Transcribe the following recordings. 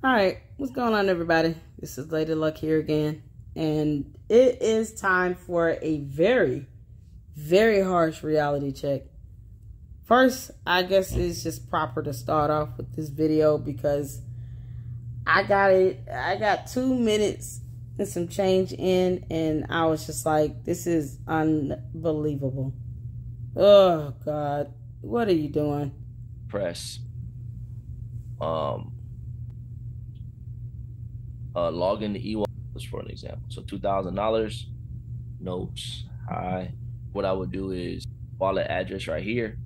All right, what's going on, everybody? This is Lady Luck here again, and it is time for a very, very harsh reality check. First, I guess it's just proper to start off with this video because I got 2 minutes and some change in, and I was just like, this is unbelievable. Oh God, what are you doing? Press. Log in the e-wallet for an example. So $2,000 notes. What I would do is wallet address right here.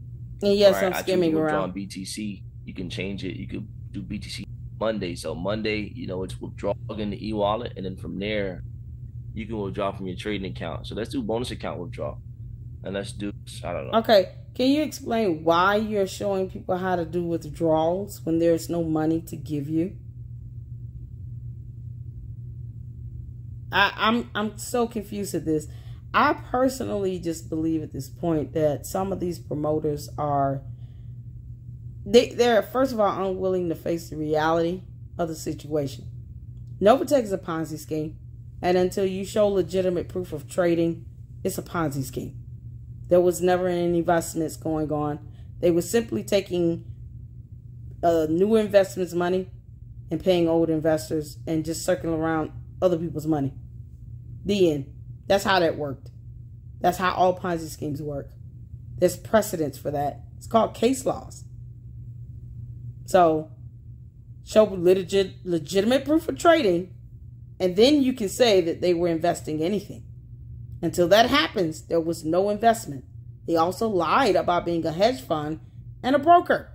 And yes, right, I'm skimming around. BTC. You can change it. You could do BTC Monday. So Monday, it's withdraw in the e-wallet, and then from there, you can withdraw from your trading account. So let's do bonus account withdrawal, and let's do, I don't know. Okay, can you explain why you're showing people how to do withdrawals when there's no money to give you? I'm so confused at this. I personally just believe at this point that some of these promoters are, they're first of all unwilling to face the reality of the situation. Novatech is a Ponzi scheme, and until you show legitimate proof of trading, it's a Ponzi scheme. There was never any investments going on. They were simply taking new investments money and paying old investors and just circling around other people's money. The end. That's how that worked. That's how all Ponzi schemes work. There's precedence for that. It's called case laws. So, show legitimate proof of trading, and then you can say that they were investing anything. Until that happens, there was no investment. They also lied about being a hedge fund and a broker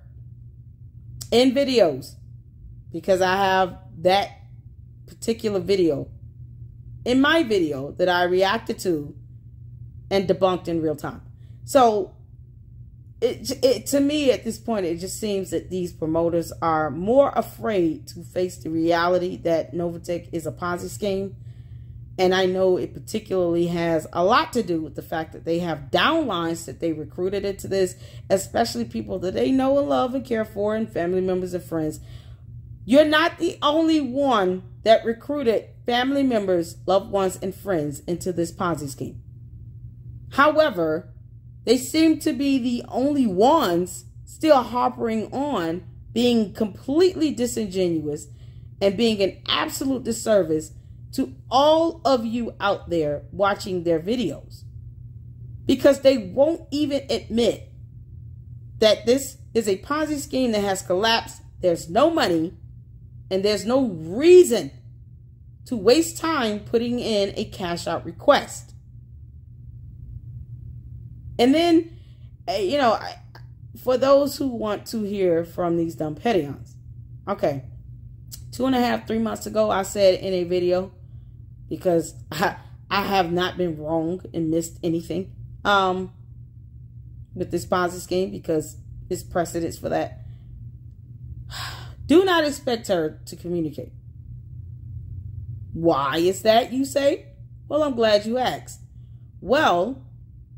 in videos, because I have that particular video in my video that I reacted to and debunked in real time. So it to me at this point, it just seems that these promoters are more afraid to face the reality that Novatech is a Ponzi scheme. And I know it particularly has a lot to do with the fact that they have downlines that they recruited into this, especially people that they know and love and care for, and family members and friends. You're not the only one that recruited family members, loved ones, and friends into this Ponzi scheme. However, they seem to be the only ones still harping on being completely disingenuous and being an absolute disservice to all of you out there watching their videos, because they won't even admit that this is a Ponzi scheme that has collapsed. There's no money, and there's no reason to waste time putting in a cash out request. And then, for those who want to hear from these dumb pettyons, okay, 2.5, 3 months ago, I said in a video, because I have not been wrong and missed anything with this Ponzi scheme, because there's precedence for that. Do not expect her to communicate. Why is that, you say? Well, I'm glad you asked. Well,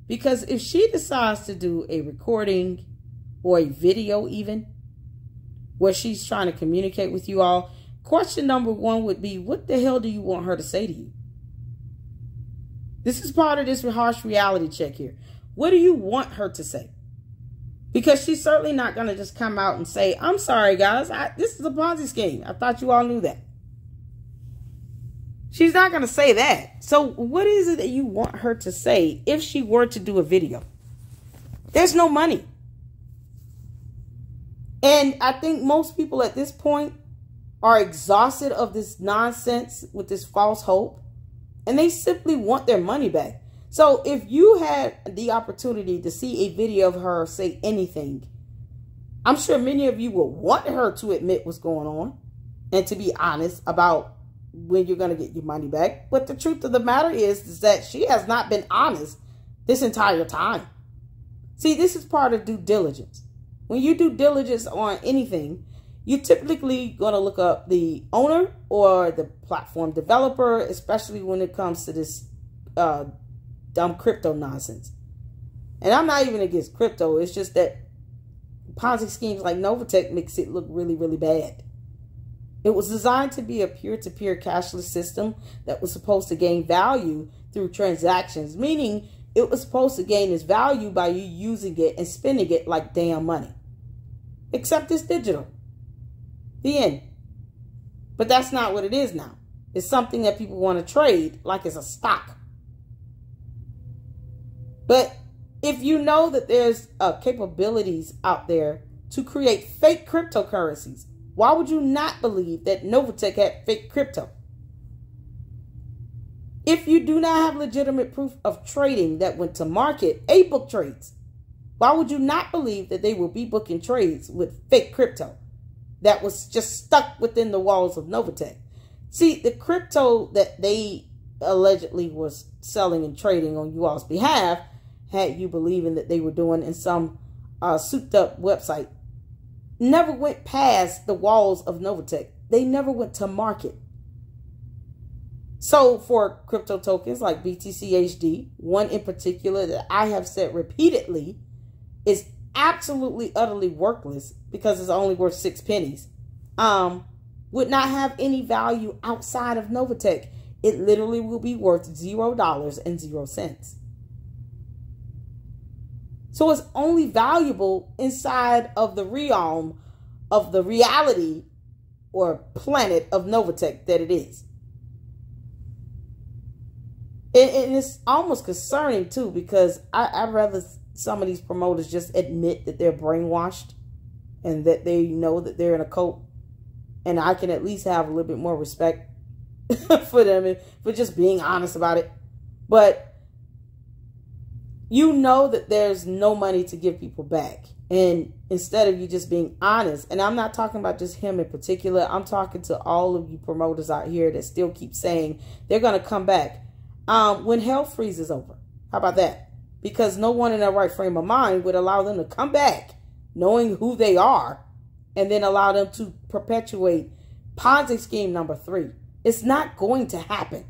because if she decides to do a recording or a video even, where she's trying to communicate with you all, question number one would be, what the hell do you want her to say to you? This is part of this harsh reality check here. What do you want her to say? Because she's certainly not going to just come out and say, I'm sorry, guys, this is a Ponzi scheme. I thought you all knew that. She's not going to say that. So what is it that you want her to say if she were to do a video? There's no money. And I think most people at this point are exhausted of this nonsense with this false hope, and they simply want their money back. So if you had the opportunity to see a video of her say anything, I'm sure many of you will want her to admit what's going on and to be honest about when you're going to get your money back. But the truth of the matter is that she has not been honest this entire time. See, this is part of due diligence. When you do diligence on anything, you're typically going to look up the owner or the platform developer, especially when it comes to this dumb crypto nonsense. And I'm not even against crypto. It's just that Ponzi schemes like Novatech makes it look really, really bad. It was designed to be a peer-to-peer cashless system that was supposed to gain value through transactions, meaning it was supposed to gain its value by you using it and spending it like damn money. Except it's digital. The end. But that's not what it is now. It's something that people want to trade like it's a stock. But if you know that there's capabilities out there to create fake cryptocurrencies, why would you not believe that Novatech had fake crypto? If you do not have legitimate proof of trading that went to market, book trades, why would you not believe that they will be booking trades with fake crypto that was just stuck within the walls of Novatech? See, the crypto that they allegedly was selling and trading on you all's behalf had you believing that they were doing in some souped up website never went past the walls of Novatech. They never went to market. So for crypto tokens like BTCHD, one in particular that I have said repeatedly is absolutely utterly worthless because it's only worth 6 pennies, would not have any value outside of Novatech. It literally will be worth $0.00. So it's only valuable inside of the realm of the reality or planet of Novatech that it is. And it's almost concerning too, because I'd rather some of these promoters just admit that they're brainwashed and that they know that they're in a cult. And I can at least have a little bit more respect for them and for just being honest about it. But you know that there's no money to give people back. And instead of you just being honest, and I'm not talking about just him in particular, I'm talking to all of you promoters out here that still keep saying they're going to come back. When hell freezes over, how about that? Because no one in their right frame of mind would allow them to come back knowing who they are and then allow them to perpetuate Ponzi scheme number 3. It's not going to happen.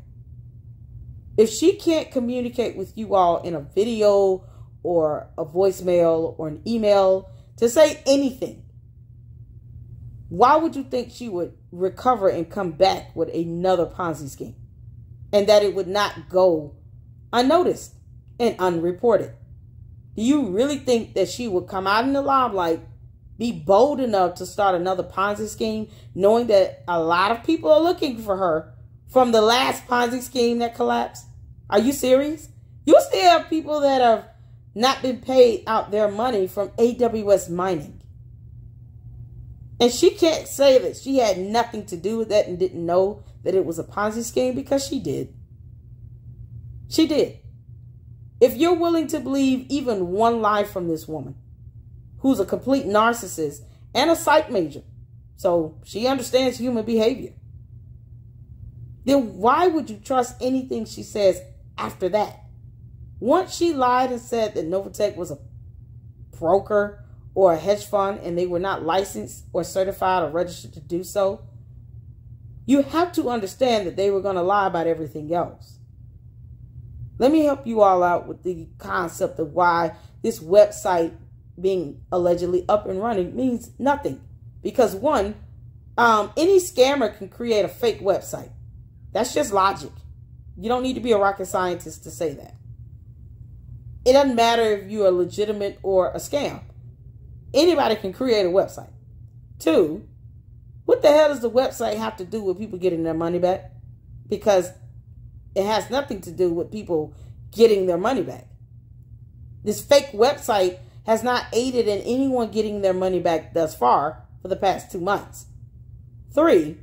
If she can't communicate with you all in a video or a voicemail or an email to say anything, why would you think she would recover and come back with another Ponzi scheme? And that it would not go unnoticed and unreported? Do you really think that she would come out in the limelight, be bold enough to start another Ponzi scheme, knowing that a lot of people are looking for her from the last Ponzi scheme that collapsed? Are you serious? You still have people that have not been paid out their money from AWS mining. And she can't say that she had nothing to do with that and didn't know that it was a Ponzi scheme, because she did. She did. If you're willing to believe even one lie from this woman, who's a complete narcissist and a psych major, so she understands human behavior, then why would you trust anything she says after that? Once she lied and said that Novatech was a broker or a hedge fund and they were not licensed or certified or registered to do so, you have to understand that they were going to lie about everything else. Let me help you all out with the concept of why this website being allegedly up and running means nothing. Because one, any scammer can create a fake website. That's just logic. You don't need to be a rocket scientist to say that. It doesn't matter if you're legitimate or a scam. Anybody can create a website. 2, what the hell does the website have to do with people getting their money back? Because it has nothing to do with people getting their money back. This fake website has not aided in anyone getting their money back thus far for the past 2 months. 3,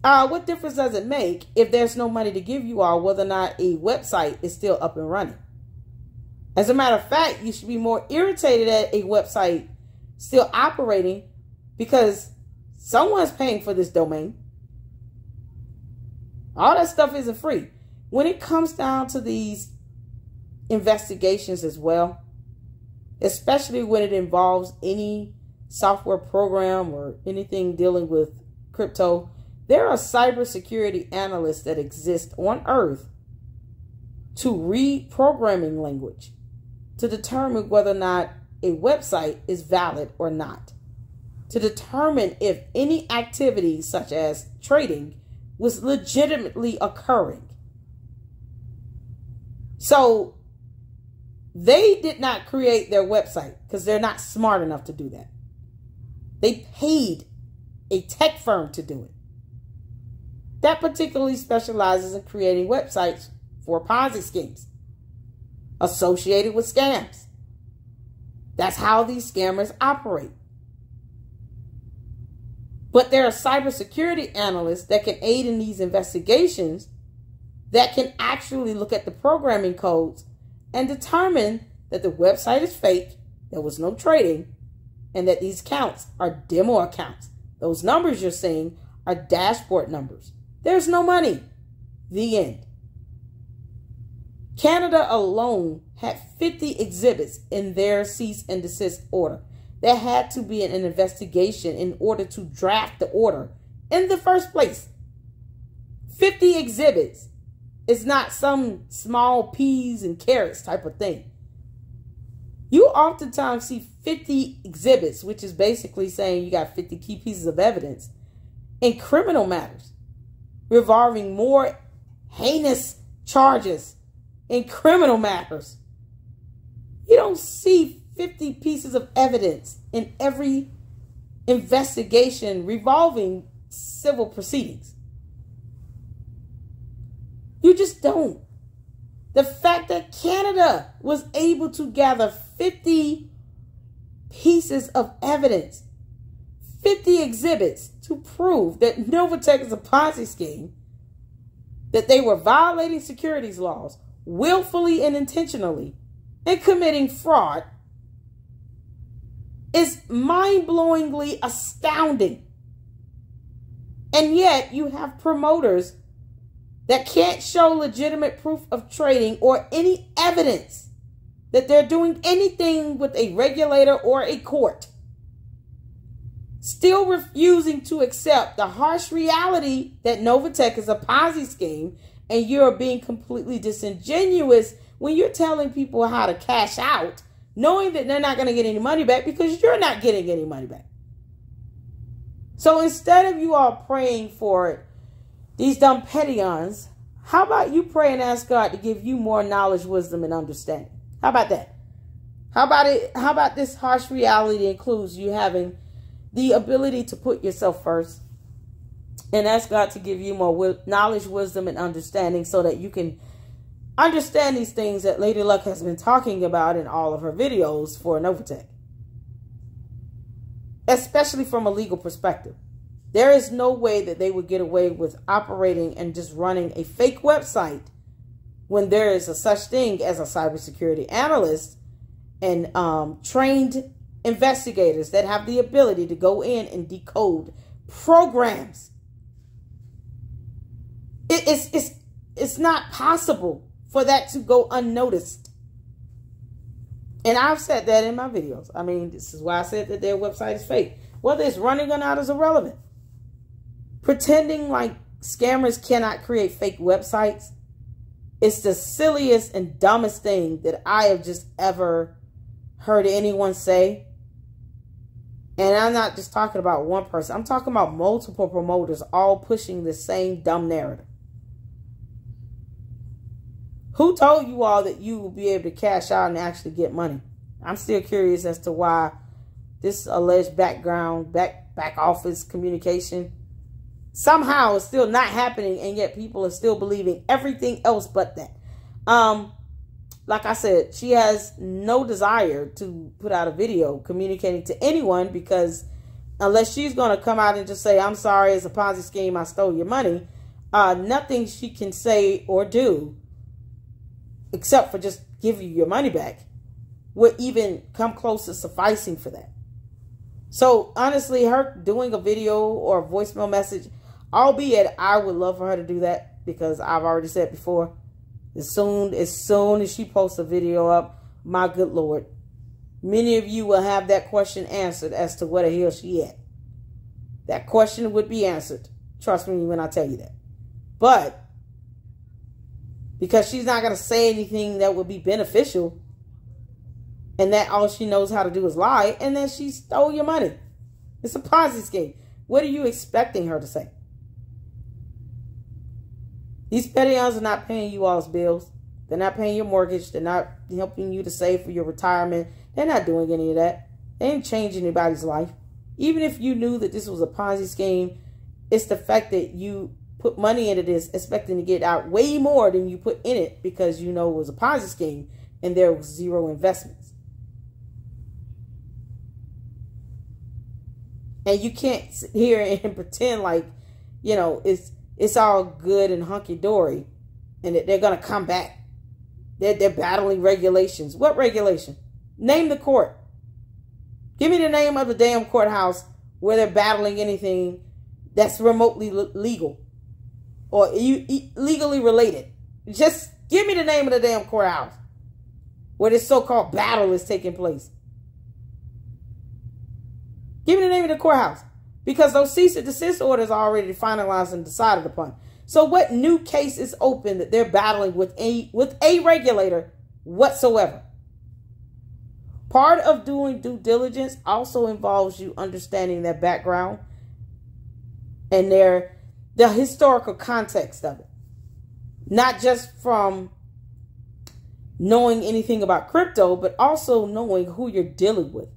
what difference does it make if there's no money to give you all whether or not a website is still up and running? As a matter of fact, you should be more irritated at a website still operating because someone's paying for this domain. All that stuff isn't free. When it comes down to these investigations as well, especially when it involves any software program or anything dealing with crypto, there are cybersecurity analysts that exist on Earth to read programming language to determine whether or not a website is valid or not. to determine if any activity such as trading was legitimately occurring. So they did not create their website because they're not smart enough to do that. They paid a tech firm to do it that particularly specializes in creating websites for Ponzi schemes associated with scams. That's how these scammers operate. But there are cybersecurity analysts that can aid in these investigations that can actually look at the programming codes and determine that the website is fake, there was no trading, and that these accounts are demo accounts. Those numbers you're seeing are dashboard numbers. There's no money. The end. Canada alone had 50 exhibits in their cease and desist order. There had to be an investigation in order to draft the order in the first place. 50 exhibits is not some small peas and carrots type of thing. You oftentimes see 50 exhibits, which is basically saying you got 50 key pieces of evidence in criminal matters, revolving more heinous charges in criminal matters. You don't see 50 pieces of evidence in every investigation revolving civil proceedings. You just don't. The fact that Canada was able to gather 50 pieces of evidence, 50 exhibits to prove that Novatech is a Ponzi scheme, that they were violating securities laws willfully and intentionally and committing fraud, is mind-blowingly astounding. And yet you have promoters that can't show legitimate proof of trading or any evidence that they're doing anything with a regulator or a court, still refusing to accept the harsh reality that Novatech is a Ponzi scheme, and you're being completely disingenuous when you're telling people how to cash out, knowing that they're not going to get any money back because you're not getting any money back. So instead of you all praying for these dumb peons, how about you pray and ask God to give you more knowledge, wisdom, and understanding? How about that? How about it? How about this harsh reality includes you having the ability to put yourself first and ask God to give you more knowledge, wisdom, and understanding so that you can understand these things that Lady Luck has been talking about in all of her videos for Novatech, especially from a legal perspective. There is no way that they would get away with operating and just running a fake website when there is a such thing as a cybersecurity analyst and trained investigators that have the ability to go in and decode programs. It's not possible for that to go unnoticed. And I've said that in my videos. I mean, this is why I said that their website is fake. Whether it's running or not is irrelevant. Pretending like scammers cannot create fake websites is the silliest and dumbest thing that I have just ever heard anyone say. And I'm not just talking about one person. I'm talking about multiple promoters all pushing the same dumb narrative. Who told you all that you will be able to cash out and actually get money? I'm still curious as to why this alleged back office communication somehow is still not happening, and yet people are still believing everything else but that. Like I said, she has no desire to put out a video communicating to anyone, because unless she's going to come out and just say, I'm sorry, it's a Ponzi scheme, I stole your money, nothing she can say or do except for just give you your money back would even come close to sufficing for that. So honestly, her doing a video or a voicemail message, albeit I would love for her to do that, because I've already said before, as soon as she posts a video up, my good Lord, many of you will have that question answered as to where the hell she at. That question would be answered. Trust me when I tell you that. But because she's not going to say anything that would be beneficial, and that all she knows how to do is lie, and then she stole your money. It's a Ponzi scheme. What are you expecting her to say? These peons are not paying you all's bills. They're not paying your mortgage. They're not helping you to save for your retirement. They're not doing any of that. They ain't changing anybody's life. Even if you knew that this was a Ponzi scheme, it's the fact that you put money into this expecting to get out way more than you put in it because you know it was a Ponzi scheme and there was zero investments. And you can't sit here and pretend like, you know, it's all good and hunky-dory and that they're going to come back. They're battling regulations. What regulation? Name the court. Give me the name of the damn courthouse where they're battling anything that's remotely legal or legally related. Just give me the name of the damn courthouse where this so-called battle is taking place. Give me the name of the courthouse, because those cease and desist orders are already finalized and decided upon. So what new case is open that they're battling with a regulator whatsoever? Part of doing due diligence also involves you understanding their background and the historical context of it. Not just from knowing anything about crypto, but also knowing who you're dealing with.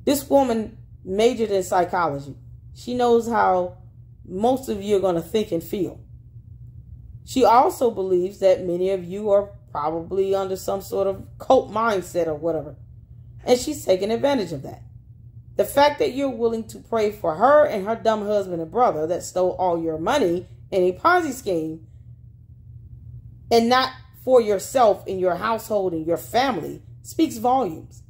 This woman majored in psychology. She knows how most of you are going to think and feel. She also believes that many of you are probably under some sort of cult mindset or whatever. And she's taking advantage of that. The fact that you're willing to pray for her and her dumb husband and brother that stole all your money in a Ponzi scheme and not for yourself and your household and your family speaks volumes.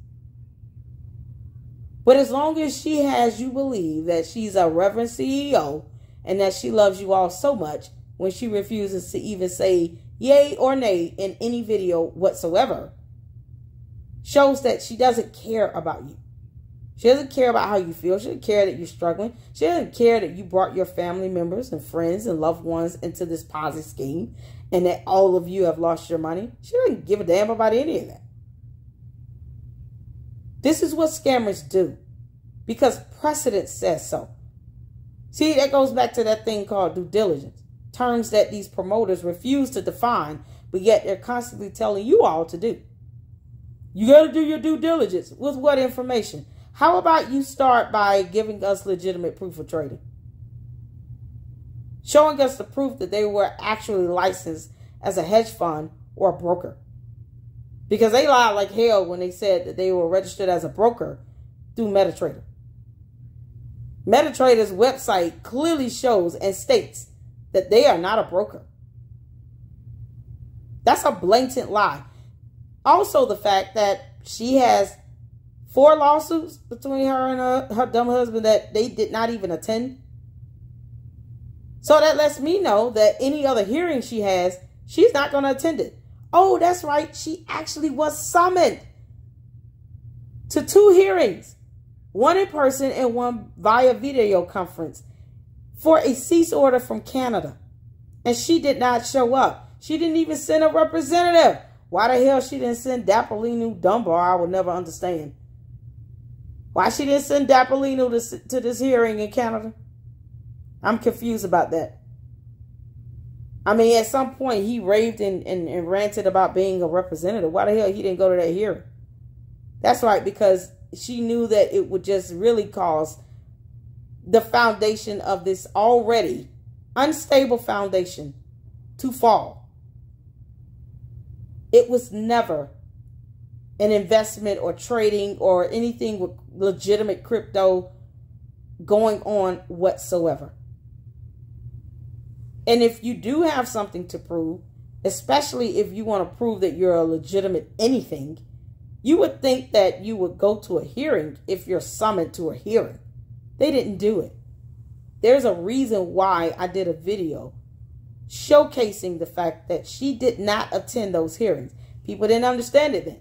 But as long as she has you believe that she's a reverend CEO and that she loves you all so much when she refuses to even say yay or nay in any video whatsoever, shows that she doesn't care about you. She doesn't care about how you feel. She doesn't care that you're struggling. She doesn't care that you brought your family members and friends and loved ones into this Ponzi scheme and that all of you have lost your money. She doesn't give a damn about any of that. This is what scammers do because precedent says so. See, that goes back to that thing called due diligence. Terms that these promoters refuse to define, but yet they're constantly telling you all to do. You got to do your due diligence. With what information? How about you start by giving us legitimate proof of trading? Showing us the proof that they were actually licensed as a hedge fund or a broker. Because they lied like hell when they said that they were registered as a broker through MetaTrader. MetaTrader's website clearly shows and states that they are not a broker. That's a blatant lie. Also, the fact that she has 4 lawsuits between her and her dumb husband that they did not even attend. So that lets me know that any other hearing she has, she's not going to attend it. Oh, that's right. She actually was summoned to 2 hearings, one in person and one via video conference for a cease order from Canada. And she did not show up. She didn't even send a representative. Why the hell she didn't send Dapolino Dunbar, I will never understand. Why she didn't send Dapolino to this hearing in Canada? I'm confused about that. I mean, at some point, he raved and ranted about being a representative. Why the hell he didn't go to that hearing? That's right, because she knew that it would just really cause the foundation of this already unstable foundation to fall. It was never an investment or trading or anything with legitimate crypto going on whatsoever. And if you do have something to prove, especially if you want to prove that you're a legitimate anything, you would think that you would go to a hearing if you're summoned to a hearing. They didn't do it. There's a reason why I did a video showcasing the fact that she did not attend those hearings. People didn't understand it then.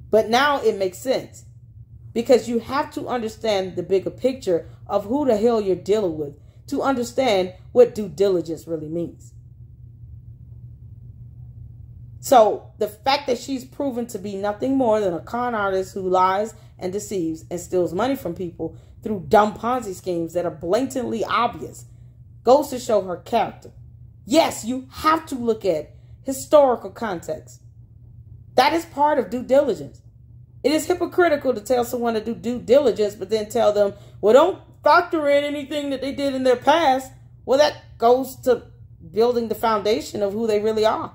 But now it makes sense. Because you have to understand the bigger picture of who the hell you're dealing with to understand what due diligence really means. So the fact that she's proven to be nothing more than a con artist who lies and deceives and steals money from people through dumb Ponzi schemes that are blatantly obvious goes to show her character. Yes, you have to look at historical context. That is part of due diligence. It is hypocritical to tell someone to do due diligence, but then tell them, well, don't factor in anything that they did in their past. Well, that goes to building the foundation of who they really are.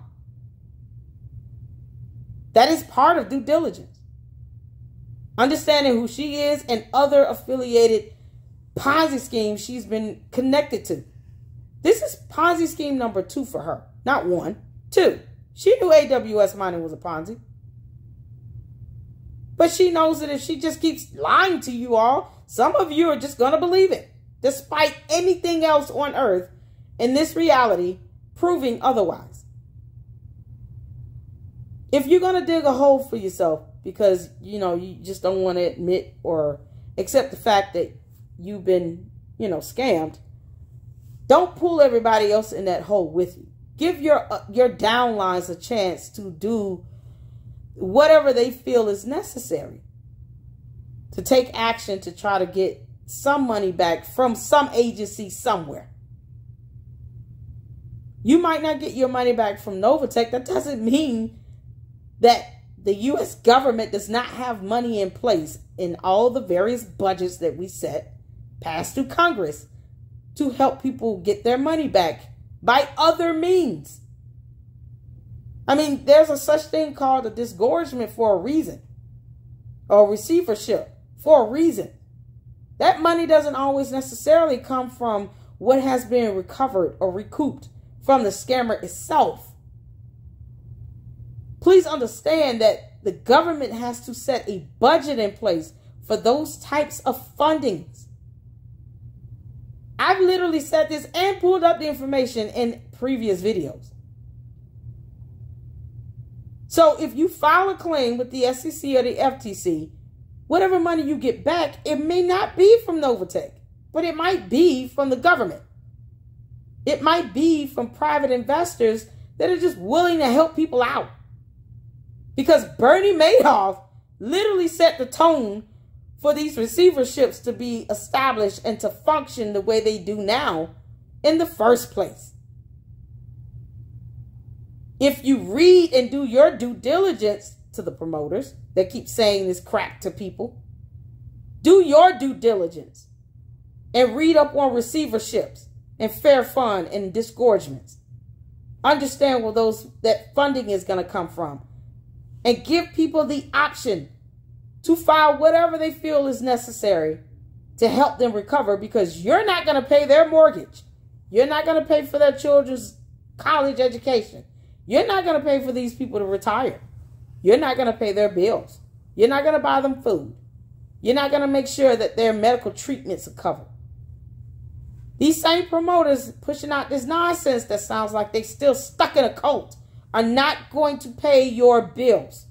That is part of due diligence. Understanding who she is and other affiliated Ponzi schemes she's been connected to. This is Ponzi scheme number 2 for her. Not 1, 2. She knew AWS mining was a Ponzi. But she knows that if she just keeps lying to you all, some of you are just going to believe it, despite anything else on earth in this reality proving otherwise. If you're going to dig a hole for yourself because, you just don't want to admit or accept the fact that you've been, scammed, don't pull everybody else in that hole with you. Give your downlines a chance to do whatever they feel is necessary to take action to try to get some money back from some agency somewhere. You might not get your money back from Novatech. That doesn't mean that the U.S. government does not have money in place in all the various budgets that we set, passed through Congress, to help people get their money back by other means. I mean, there's a such thing called a disgorgement for a reason, or receivership for a reason. That money doesn't always necessarily come from what has been recovered or recouped from the scammer itself. Please understand that the government has to set a budget in place for those types of fundings. I've literally said this and pulled up the information in previous videos. So if you file a claim with the SEC or the FTC, whatever money you get back, it may not be from Novatech, but it might be from the government. It might be from private investors that are just willing to help people out. Because Bernie Madoff literally set the tone for these receiverships to be established and to function the way they do now in the first place. If you read and do your due diligence to the promoters that keep saying this crap to people, do your due diligence and read up on receiverships and fair fund and disgorgements. Understand where that funding is going to come from, and give people the option to file whatever they feel is necessary to help them recover, because you're not going to pay their mortgage. You're not going to pay for their children's college education. You're not going to pay for these people to retire. You're not going to pay their bills. You're not going to buy them food. You're not going to make sure that their medical treatments are covered. These same promoters pushing out this nonsense that sounds like they're still stuck in a cult are not going to pay your bills.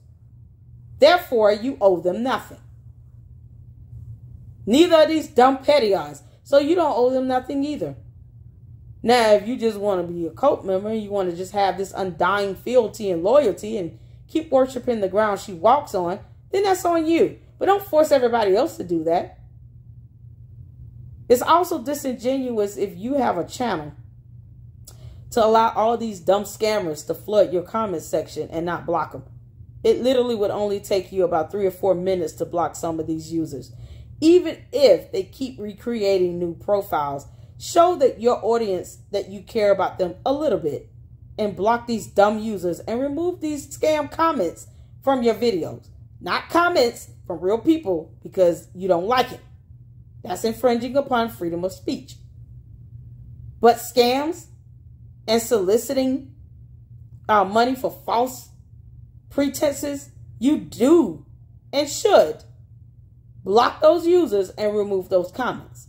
Therefore, you owe them nothing. Neither are these dumb petty eyes, so you don't owe them nothing either. Now, if you just want to be a cult member, you want to just have this undying fealty and loyalty and keep worshiping the ground she walks on, then that's on you. But don't force everybody else to do that. It's also disingenuous if you have a channel to allow all these dumb scammers to flood your comment section and not block them. It literally would only take you about 3 or 4 minutes to block some of these users. Even if they keep recreating new profiles, show that your audience that you care about them a little bit and block these dumb users and remove these scam comments from your videos. Not comments from real people because you don't like it. That's infringing upon freedom of speech. But scams and soliciting money for false pretenses, you do and should block those users and remove those comments.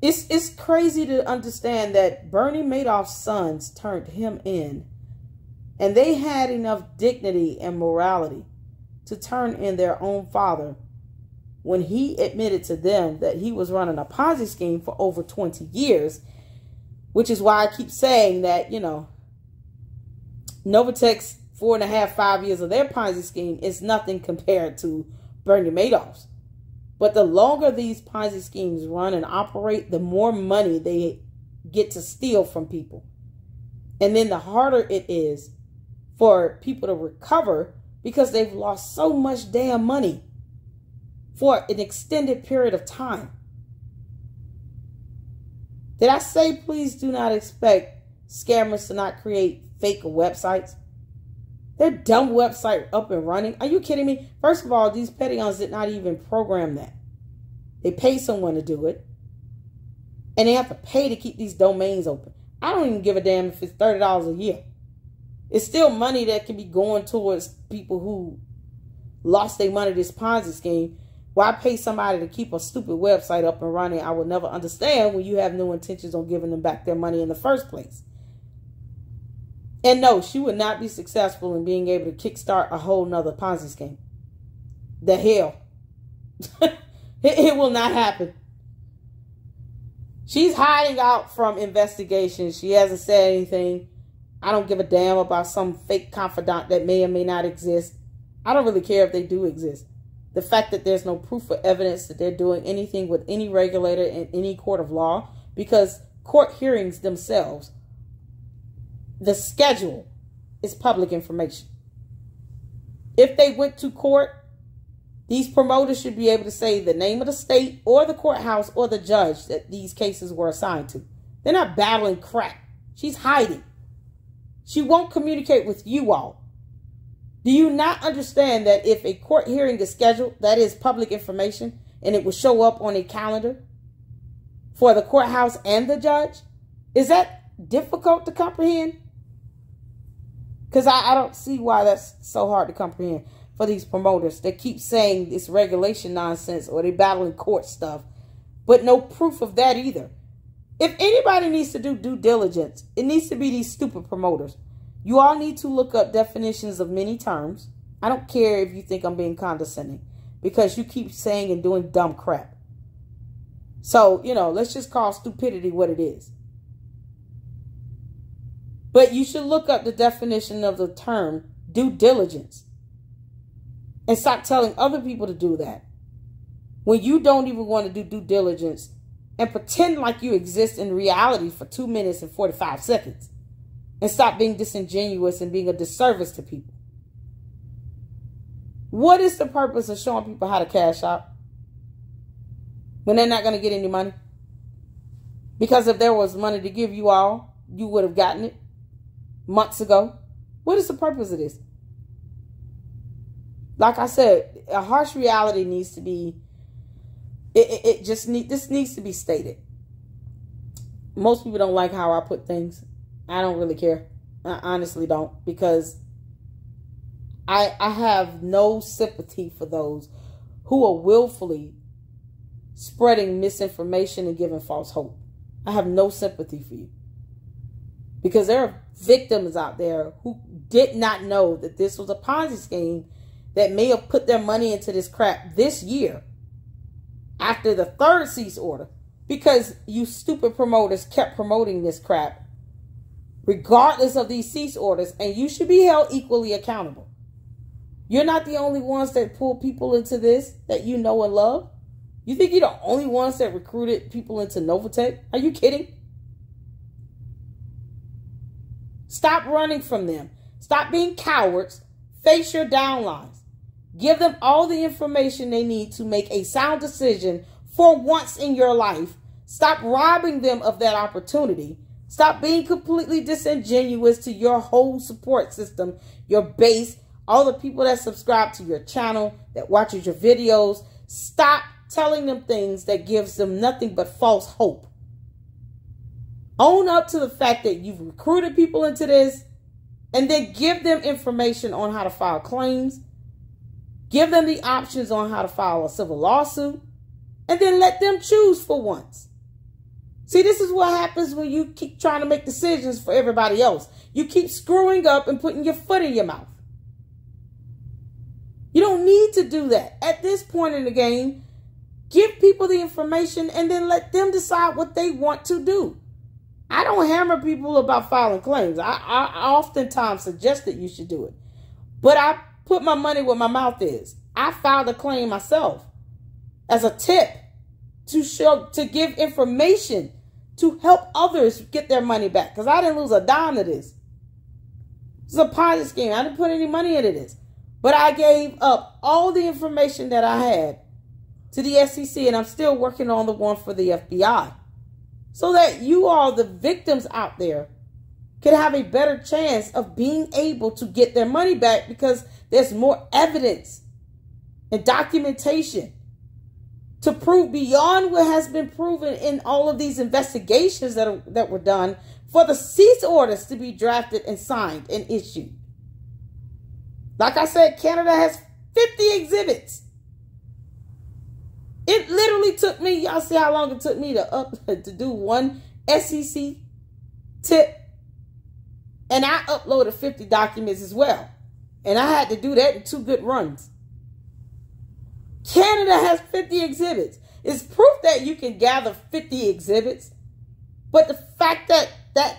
It's crazy to understand that Bernie Madoff's sons turned him in, and they had enough dignity and morality to turn in their own father when he admitted to them that he was running a Ponzi scheme for over 20 years, which is why I keep saying that, Novatech's 4.5, 5 years of their Ponzi scheme is nothing compared to Bernie Madoff's. But the longer these Ponzi schemes run and operate, the more money they get to steal from people. And then the harder it is for people to recover because they've lost so much damn money for an extended period of time. Did I say please do not expect scammers to not create fake websites? Their dumb website up and running. Are you kidding me? First of all, these Pentagon's did not even program that. They pay someone to do it. And they have to pay to keep these domains open. I don't even give a damn if it's $30 a year. It's still money that can be going towards people who lost their money this Ponzi scheme. Why pay somebody to keep a stupid website up and running? I will never understand when you have no intentions on giving them back their money in the first place. And no, she would not be successful in being able to kickstart a whole nother Ponzi scheme. The hell. It will not happen. She's hiding out from investigations. She hasn't said anything. I don't give a damn about some fake confidant that may or may not exist. I don't really care if they do exist. The fact that there's no proof or evidence that they're doing anything with any regulator in any court of law, because court hearings themselves, the schedule is public information. If they went to court, these promoters should be able to say the name of the state or the courthouse or the judge that these cases were assigned to. They're not battling crack. She's hiding. She won't communicate with you all. Do you not understand that if a court hearing is scheduled, that is public information, and it will show up on a calendar for the courthouse and the judge? Is that difficult to comprehend? Because I don't see why that's so hard to comprehend for these promoters that keep saying this regulation nonsense or they battling court stuff, but no proof of that either. If anybody needs to do due diligence, it needs to be these stupid promoters. You all need to look up definitions of many terms. I don't care if you think I'm being condescending, because you keep saying and doing dumb crap. So, let's just call stupidity what it is. But you should look up the definition of the term due diligence and stop telling other people to do that when you don't even want to do due diligence and pretend like you exist in reality for 2 minutes and 45 seconds. And stop being disingenuous and being a disservice to people. What is the purpose of showing people how to cash out when they're not going to get any money? Because if there was money to give you all, you would have gotten it months ago. What is the purpose of this? Like I said, a harsh reality needs to be, this needs to be stated. Most people don't like how I put things. I don't really care. I honestly don't, because I have no sympathy for those who are willfully spreading misinformation and giving false hope. I have no sympathy for you, because there are victims out there who did not know that this was a Ponzi scheme that may have put their money into this crap this year after the third cease order, because you stupid promoters kept promoting this crap regardless of these cease orders, and you should be held equally accountable. You're not the only ones that pull people into this that you know and love. You think you're the only ones that recruited people into Novatech? Are you kidding? Stop running from them. Stop being cowards. Face your downlines. Give them all the information they need to make a sound decision for once in your life. Stop robbing them of that opportunity. Stop being completely disingenuous to your whole support system, your base, all the people that subscribe to your channel, that watches your videos. Stop telling them things that gives them nothing but false hope. Own up to the fact that you've recruited people into this, and then give them information on how to file claims. Give them the options on how to file a civil lawsuit, and then let them choose for once. See, this is what happens when you keep trying to make decisions for everybody else. You keep screwing up and putting your foot in your mouth. You don't need to do that. At this point in the game, give people the information and then let them decide what they want to do. I don't hammer people about filing claims. I oftentimes suggest that you should do it. But I put my money where my mouth is. I filed a claim myself as a tip to give information to help others get their money back. Because I didn't lose a dime to this. It's a Ponzi scheme. I didn't put any money into this. But I gave up all the information that I had to the SEC, and I'm still working on the one for the FBI. So that you all, the victims out there, can have a better chance of being able to get their money back, because there's more evidence and documentation to prove beyond what has been proven in all of these investigations that were done for the cease orders to be drafted and signed and issued. Like I said, Canada has 50 exhibits. It literally took me, y'all see how long it took me to do one SEC tip? And I uploaded 50 documents as well. And I had to do that in 2 good runs. Canada has 50 exhibits. It's proof that you can gather 50 exhibits. But the fact that that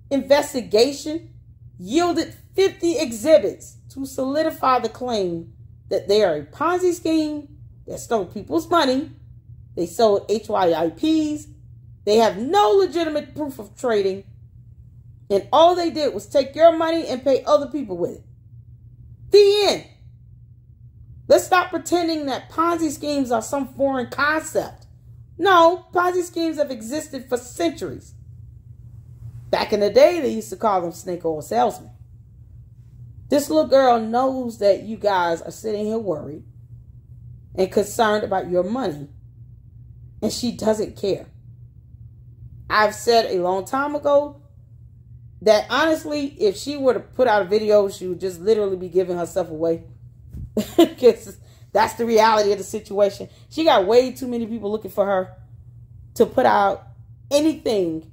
investigation yielded 50 exhibits to solidify the claim that they are a Ponzi scheme that stole people's money. They sold HYIPs. They have no legitimate proof of trading. And all they did was take your money and pay other people with it. The end. Let's stop pretending that Ponzi schemes are some foreign concept. No, Ponzi schemes have existed for centuries. Back in the day, they used to call them snake oil salesmen. This little girl knows that you guys are sitting here worried and concerned about your money, and she doesn't care. I've said a long time ago that honestly, if she were to put out a video, she would just literally be giving herself away. Because that's the reality of the situation. She got way too many people looking for her to put out anything,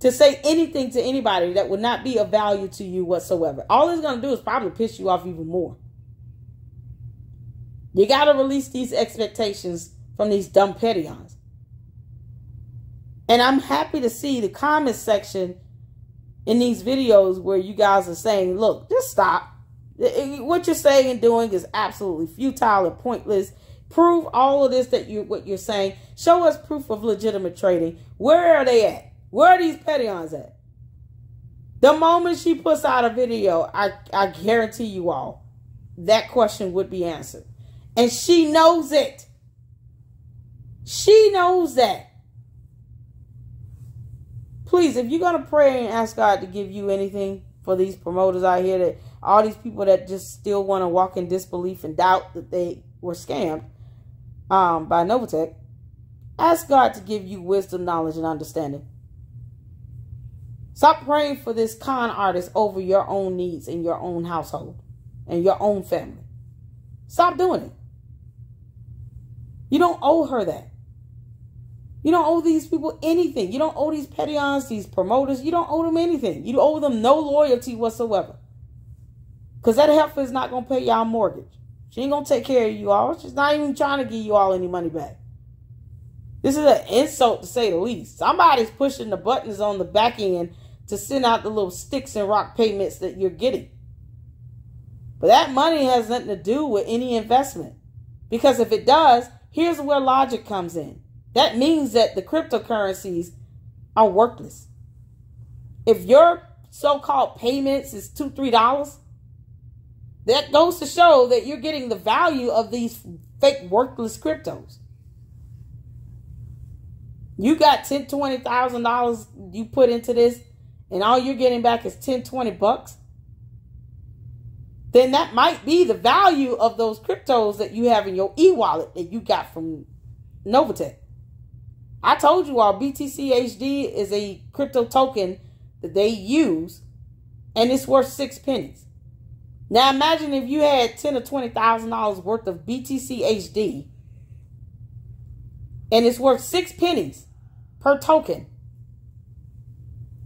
to say anything to anybody that would not be of value to you whatsoever. All it's going to do is probably piss you off even more. You got to release these expectations from these dumb pettons. And I'm happy to see the comment section in these videos where you guys are saying, look, just stop. What you're saying and doing is absolutely futile and pointless. Prove all of this what you're saying. Show us proof of legitimate trading. Where are they at? Where are these pettons at? The moment she puts out a video, I guarantee you all, that question would be answered. And she knows it. She knows that. Please, if you're going to pray and ask God to give you anything for these promoters out here, that all these people that just still want to walk in disbelief and doubt that they were scammed by Novatech, ask God to give you wisdom, knowledge, and understanding. Stop praying for this con artist over your own needs in your own household and your own family. Stop doing it. You don't owe her that. You don't owe these people anything. You don't owe these pettons, these promoters, you don't owe them anything. You owe them no loyalty whatsoever. Because that heifer is not going to pay y'all mortgage. She ain't going to take care of you all. She's not even trying to give you all any money back. This is an insult to say the least. Somebody's pushing the buttons on the back end to send out the little sticks and rock payments that you're getting. But that money has nothing to do with any investment. Because if it does, here's where logic comes in. That means that the cryptocurrencies are worthless. If your so-called payments is $2, $3, that goes to show that you're getting the value of these fake worthless cryptos. You got $10,000, $20,000 you put into this, and all you're getting back is $10, $20. Then that might be the value of those cryptos that you have in your e-wallet that you got from Novatech. I told you all BTC HD is a crypto token that they use, and it's worth 6 pennies. Now imagine if you had $10,000 or $20,000 worth of BTC HD, and it's worth 6 pennies per token.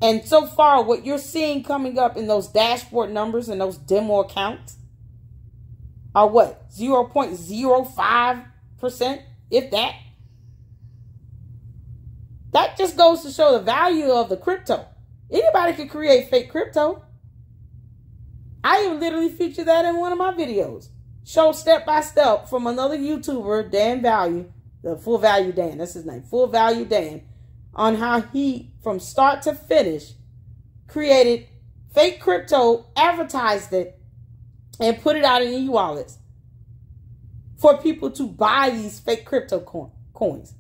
And so far, what you're seeing coming up in those dashboard numbers and those demo accounts are what? 0.05%, if that. That just goes to show the value of the crypto. Anybody can create fake crypto. I literally featured that in one of my videos. Show step by step from another YouTuber, Dan Value, the Full Value Dan, that's his name, Full Value Dan, on how he, from start to finish, created fake crypto, advertised it, and put it out in e-wallets for people to buy these fake crypto coins.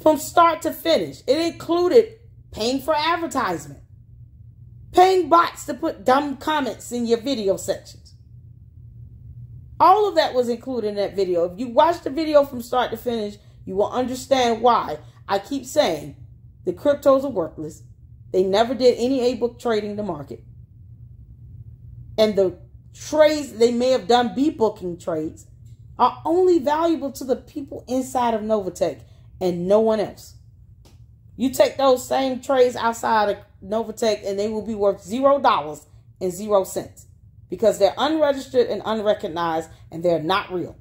From start to finish. It included paying for advertisement, paying bots to put dumb comments in your video sections. All of that was included in that video. If you watch the video from start to finish, you will understand why I keep saying the cryptos are worthless. They never did any A-book trading to market. And the trades they may have done, B-booking trades, are only valuable to the people inside of Novatech and no one else. You take those same trades outside of Novatech and they will be worth $0 and 0 cents because they're unregistered and unrecognized and they're not real.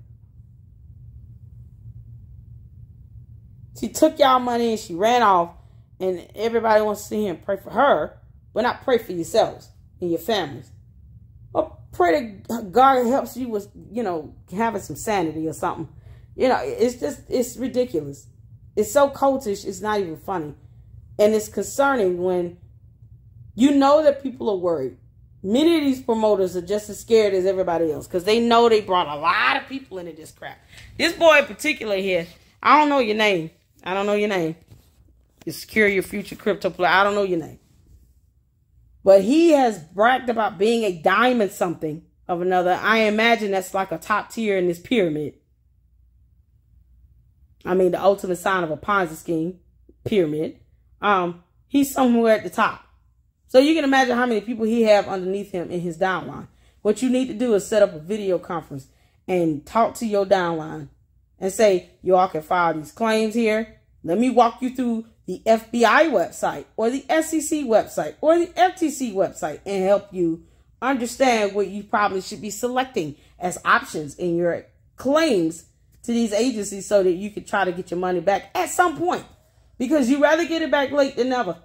She took y'all money and she ran off, and everybody wants to see him pray for her, but not pray for yourselves and your families. Or pray that God helps you with, having some sanity or something. It's ridiculous. It's so cultish, it's not even funny. And it's concerning when you know that people are worried. Many of these promoters are just as scared as everybody else because they know they brought a lot of people into this crap. This boy in particular here, I don't know your name. I don't know your name. You secure your future crypto player. I don't know your name. But he has bragged about being a diamond something of another. I imagine that's like a top tier in this pyramid. I mean, the ultimate sign of a Ponzi scheme, pyramid. He's somewhere at the top. So you can imagine how many people he have underneath him in his downline. What you need to do is set up a video conference and talk to your downline and say, you all can file these claims here. Let me walk you through the FBI website or the SEC website or the FTC website and help you understand what you probably should be selecting as options in your claims to these agencies so that you can try to get your money back at some point, because you rather get it back late than never.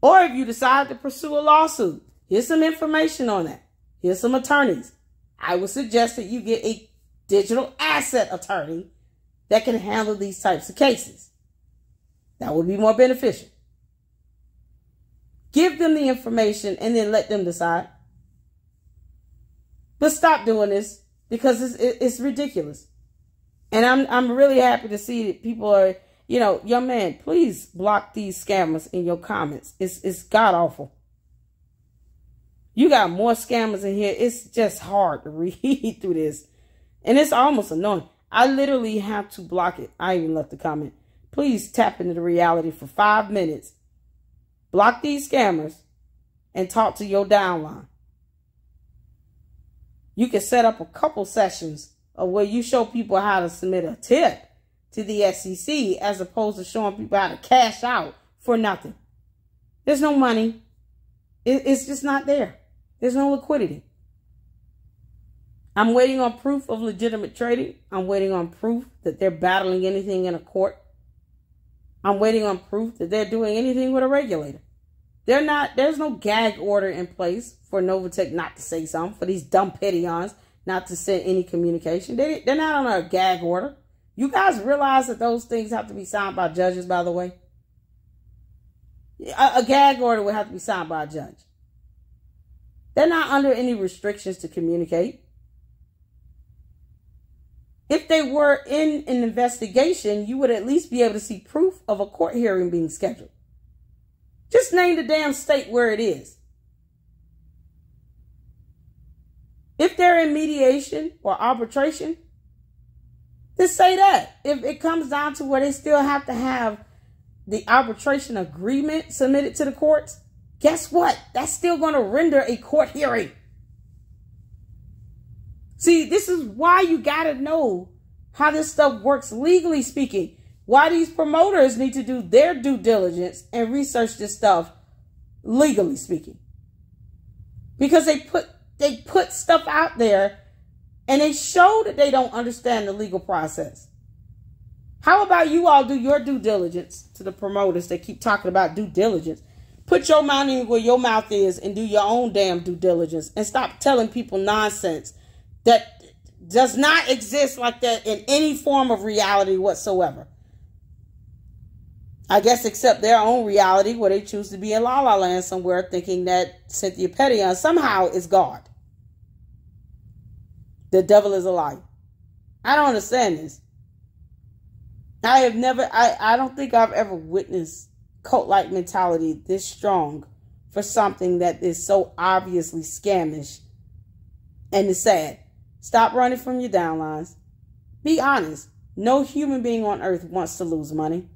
Or if you decide to pursue a lawsuit, here's some information on that. Here's some attorneys. I would suggest that you get a digital asset attorney that can handle these types of cases. That would be more beneficial. Give them the information and then let them decide. But stop doing this because it's ridiculous. And I'm really happy to see that people are, young man, please block these scammers in your comments. It's god awful. You got more scammers in here. It's just hard to read through this. And it's almost annoying. I literally have to block it. I even left the comment. Please tap into the reality for 5 minutes. Block these scammers and talk to your downline. You can set up a couple sessions of where you show people how to submit a tip to the SEC as opposed to showing people how to cash out for nothing. There's no money. It's just not there. There's no liquidity. I'm waiting on proof of legitimate trading. I'm waiting on proof that they're battling anything in a court. I'm waiting on proof that they're doing anything with a regulator. There's no gag order in place for Novatech not to say something, for these dumb peons not to send any communication. They're not on a gag order. You guys realize that those things have to be signed by judges, by the way? A gag order would have to be signed by a judge. They're not under any restrictions to communicate. If they were in an investigation, you would at least be able to see proof of a court hearing being scheduled. Just name the damn state where it is. If they're in mediation or arbitration, just say that. If it comes down to where they still have to have the arbitration agreement submitted to the courts, guess what? That's still going to render a court hearing. See, this is why you got to know how this stuff works legally speaking. Why these promoters need to do their due diligence and research this stuff legally speaking. Because they put stuff out there and they show that they don't understand the legal process. How about you all do your due diligence to the promoters that keep talking about due diligence? Put your money where your mouth is and do your own damn due diligence and stop telling people nonsense that does not exist like that in any form of reality whatsoever. I guess except their own reality where they choose to be in La La Land somewhere thinking that Cynthia Pettion somehow is God. The devil is a liar. I don't understand this. I don't think I've ever witnessed cult-like mentality this strong for something that is so obviously scamish. And it's sad. Stop running from your downlines. Be honest. No human being on earth wants to lose money.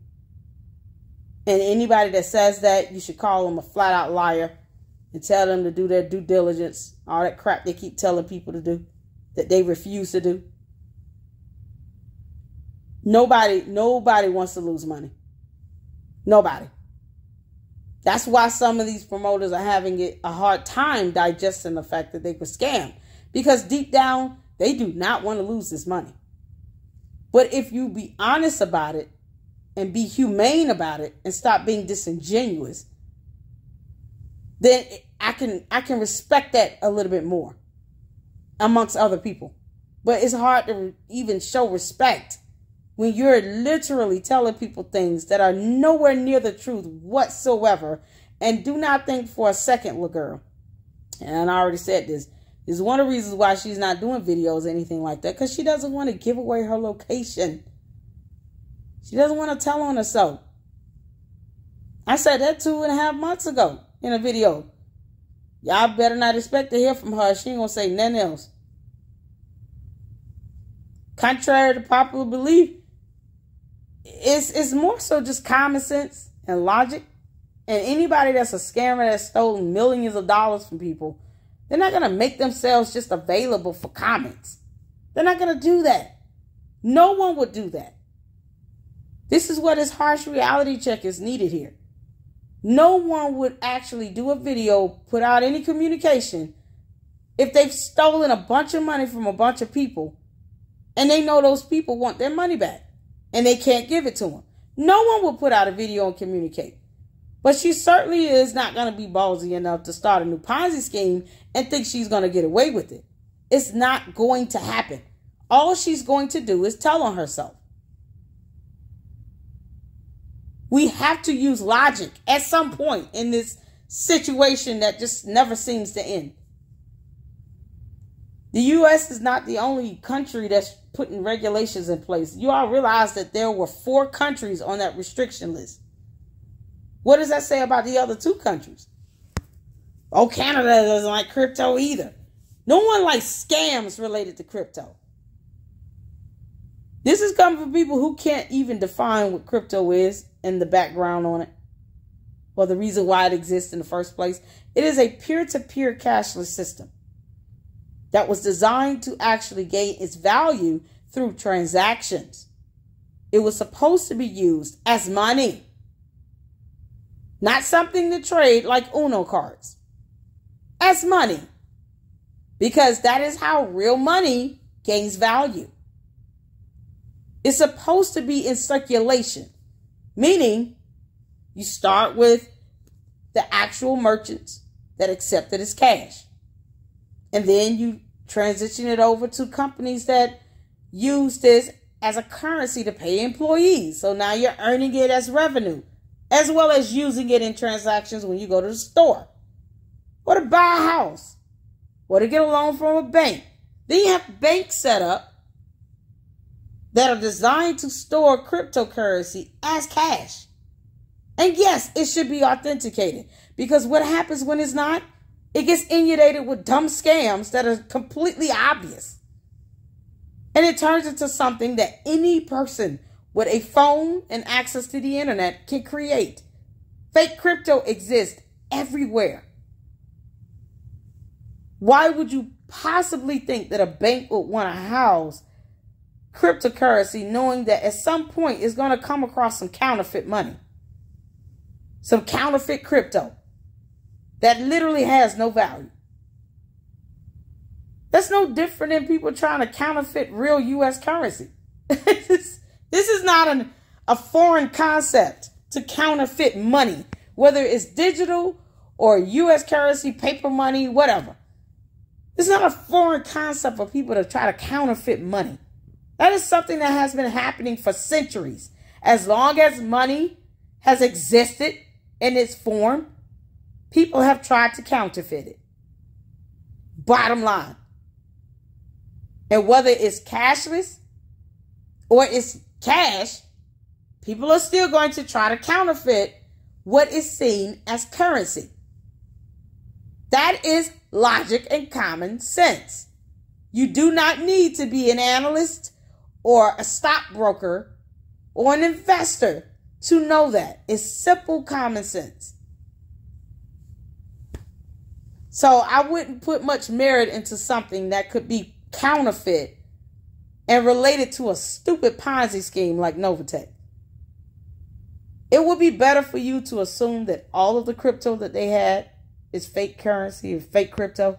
And anybody that says that, you should call them a flat-out liar and tell them to do their due diligence, all that crap they keep telling people to do, that they refuse to do. Nobody wants to lose money. Nobody. That's why some of these promoters are having a hard time digesting the fact that they were scammed. Because deep down, they do not want to lose this money. But if you be honest about it and be humane about it and stop being disingenuous, then I can respect that a little bit more amongst other people. But it's hard to even show respect when you're literally telling people things that are nowhere near the truth whatsoever. And do not think for a second, little girl, and I already said this, is one of the reasons why she's not doing videos or anything like that, because she doesn't want to give away her location. She doesn't want to tell on herself. I said that 2.5 months ago in a video. Y'all better not expect to hear from her. She ain't going to say nothing else. Contrary to popular belief, it's more so just common sense and logic. And anybody that's a scammer that's stolen millions of dollars from people, they're not going to make themselves just available for comments. They're not going to do that. No one would do that. This is where this harsh reality check is needed here. No one would actually do a video, put out any communication, if they've stolen a bunch of money from a bunch of people and they know those people want their money back and they can't give it to them. No one will put out a video and communicate. But she certainly is not going to be ballsy enough to start a new Ponzi scheme and think she's going to get away with it. It's not going to happen. All she's going to do is tell on herself. We have to use logic at some point in this situation that just never seems to end. The U.S. is not the only country that's putting regulations in place. You all realize that there were 4 countries on that restriction list. What does that say about the other 2 countries? Oh, Canada doesn't like crypto either. No one likes scams related to crypto. This is coming from people who can't even define what crypto is and the background on it, or the reason why it exists in the first place. It is a peer-to-peer cashless system that was designed to actually gain its value through transactions. It was supposed to be used as money, not something to trade like Uno cards, as money, because that is how real money gains value. It's supposed to be in circulation, meaning you start with the actual merchants that accept it as cash. And then you transition it over to companies that use this as a currency to pay employees. So now you're earning it as revenue, as well as using it in transactions when you go to the store, or to buy a house, or to get a loan from a bank. Then you have banks set up that are designed to store cryptocurrency as cash. And yes, it should be authenticated, because what happens when it's not? It gets inundated with dumb scams that are completely obvious. And it turns into something that any person with a phone and access to the internet can create. Fake crypto exists everywhere. Why would you possibly think that a bank would want to house cryptocurrency knowing that at some point it's going to come across some counterfeit money? Some counterfeit crypto that literally has no value. That's no different than people trying to counterfeit real U.S. currency. This is not a foreign concept to counterfeit money whether it's digital or U.S. currency, paper money, whatever. It's not a foreign concept for people to try to counterfeit money. That is something that has been happening for centuries. As long as money has existed in its form, people have tried to counterfeit it. Bottom line. And whether it's cashless or it's cash, people are still going to try to counterfeit what is seen as currency. That is logic and common sense. You do not need to be an analyst or a stockbroker or an investor to know that. It's simple common sense. So I wouldn't put much merit into something that could be counterfeit and related to a stupid Ponzi scheme like Novatech. It would be better for you to assume that all of the crypto that they had is fake currency or fake crypto.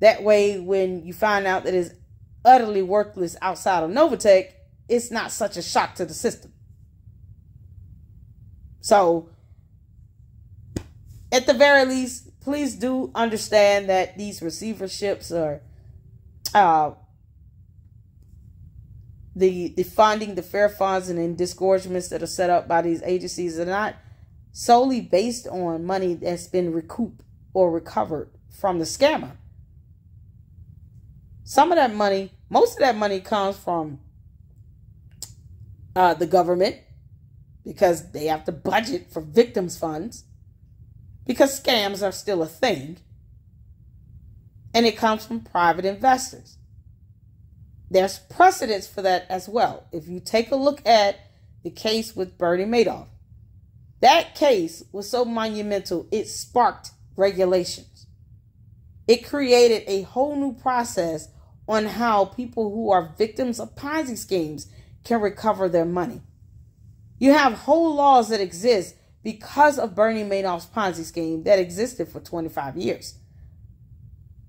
That way, when you find out that it's utterly worthless outside of Novatech, it's not such a shock to the system. So, at the very least, please do understand that these receiverships are the funding, the fair funds, and then disgorgements that are set up by these agencies are not solely based on money that's been recouped or recovered from the scammer. Some of that money, most of that money comes from the government because they have to budget for victims' funds because scams are still a thing. And it comes from private investors. There's precedence for that as well. If you take a look at the case with Bernie Madoff, that case was so monumental, it sparked regulations. It created a whole new process on how people who are victims of Ponzi schemes can recover their money. You have whole laws that exist because of Bernie Madoff's Ponzi scheme that existed for 25 years.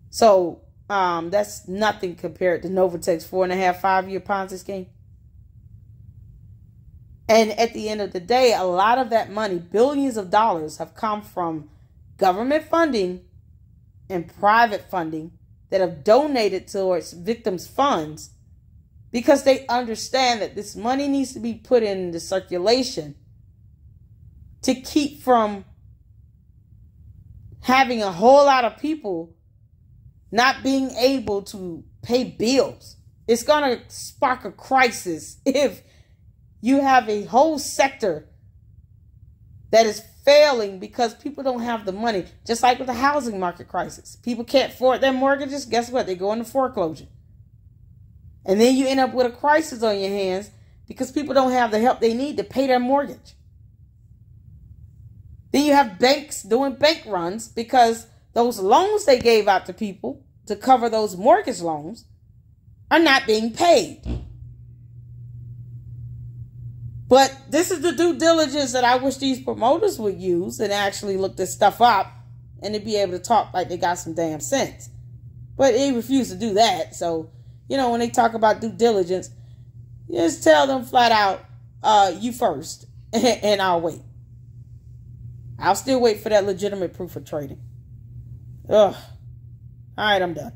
So that's nothing compared to Novatech's 4.5-5-year Ponzi scheme. And at the end of the day, a lot of that money, billions of dollars, have come from government funding and private funding that have donated towards victims' funds because they understand that this money needs to be put into circulation to keep from having a whole lot of people not being able to pay bills. It's going to spark a crisis if you have a whole sector that is failing because people don't have the money. Just like with the housing market crisis. People can't afford their mortgages. Guess what? They go into foreclosure. And then you end up with a crisis on your hands because people don't have the help they need to pay their mortgage. Then you have banks doing bank runs because those loans they gave out to people to cover those mortgage loans are not being paid. But this is the due diligence that I wish these promoters would use and actually look this stuff up and to be able to talk like they got some damn sense. But they refuse to do that. So, you know, when they talk about due diligence, just tell them flat out, you first, and I'll wait. I'll still wait for that legitimate proof of trading. Ugh. All right, I'm done.